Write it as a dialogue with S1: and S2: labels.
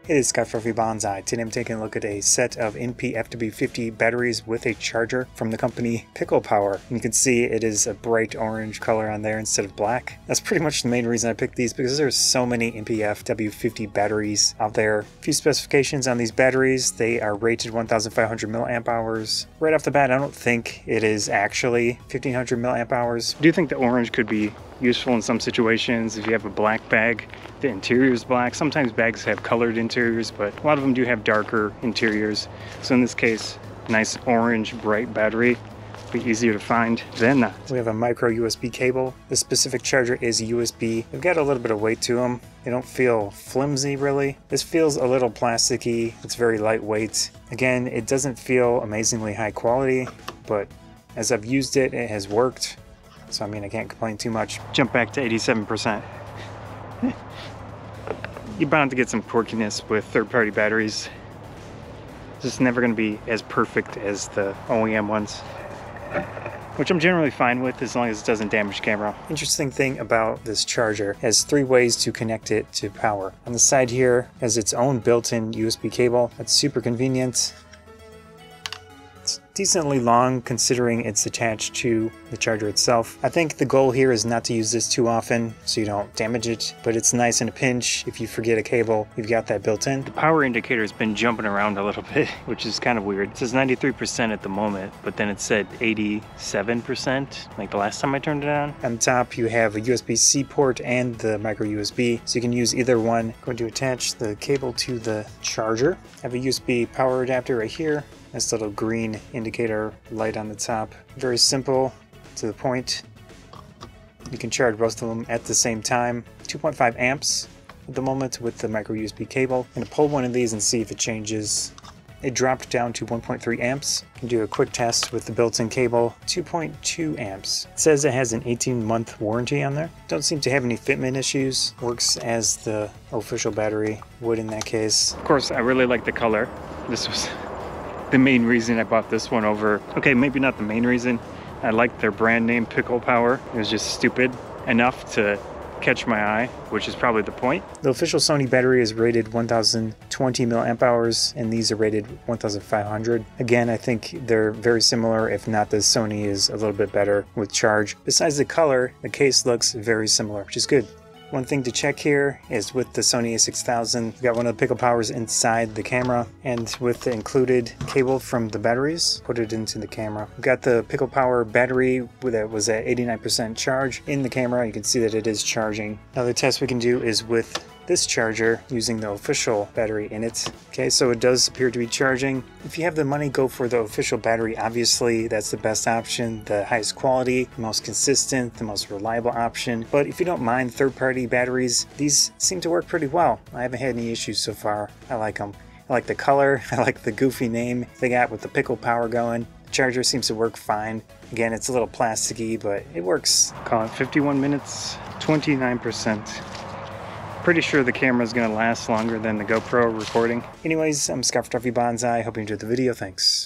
S1: It is Scott from Bonsai. Today I'm taking a look at a set of NP-FW50 batteries with a charger from the company Pickle Power. And you can see it is a bright orange color on there instead of black. That's pretty much the main reason I picked these, because there's so many NP-FW50 batteries out there. A few specifications on these batteries. They are rated 1,500 milliamp hours. Right off the bat, I don't think it is actually 1,500 milliamp hours. I do think the orange could be useful in some situations. If you have a black bag, the interior is black. Sometimes bags have colored interiors, but a lot of them do have darker interiors. So in this case, nice orange bright battery, be easier to find than not. We have a micro USB cable. This specific charger is USB. They've got a little bit of weight to them. They don't feel flimsy really. This feels a little plasticky. It's very lightweight. Again, it doesn't feel amazingly high quality, but as I've used it, it has worked. So I mean, I can't complain too much. Jump back to 87%. You're bound to get some quirkiness with third-party batteries. It's just never going to be as perfect as the OEM ones, which I'm generally fine with as long as it doesn't damage the camera. Interesting thing about this charger, it has 3 ways to connect it to power. On the side here has its own built-in USB cable. That's super convenient. It's decently long considering it's attached to the charger itself. I think the goal here is not to use this too often so you don't damage it, but it's nice in a pinch. If you forget a cable, you've got that built in. The power indicator has been jumping around a little bit, which is kind of weird. It says 93% at the moment, but then it said 87% like the last time I turned it on. On top you have a USB-C port and the micro USB, so you can use either one. I'm going to attach the cable to the charger. I have a USB power adapter right here. This little green indicator light on the top. Very simple, to the point. You can charge both of them at the same time. 2.5 amps at the moment with the micro USB cable. I'm going to pull one of these and see if it changes. It dropped down to 1.3 amps. You can do a quick test with the built-in cable. 2.2 amps. It says it has an 18-month warranty on there. Don't seem to have any fitment issues. Works as the official battery would in that case. Of course, I really like the color. This was the main reason I bought this one over, okay, maybe not the main reason. I like their brand name, Pickle Power. It was just stupid enough to catch my eye, which is probably the point. The official Sony battery is rated 1020 milliamp hours, and these are rated 1500. Again, I think they're very similar, if not the Sony is a little bit better with charge. Besides the color, the case looks very similar, which is good. One thing to check here is with the Sony A6000, we've got one of the Pickle Powers inside the camera, and with the included cable from the batteries, put it into the camera. We've got the Pickle Power battery that was at 89% charge in the camera. You can see that it is charging. Another test we can do is with this charger using the official battery in it. Okay, so it does appear to be charging. If you have the money, go for the official battery. Obviously, that's the best option, the highest quality, the most consistent, the most reliable option. But if you don't mind third-party batteries, these seem to work pretty well. I haven't had any issues so far. I like them. I like the color. I like the goofy name they got with the Pickle Power going. The charger seems to work fine. Again, it's a little plasticky, but it works. Call it 51 minutes, 29%. Pretty sure the camera is going to last longer than the GoPro recording. Anyways, I'm Scott from Bonsai. Hope you enjoyed the video. Thanks.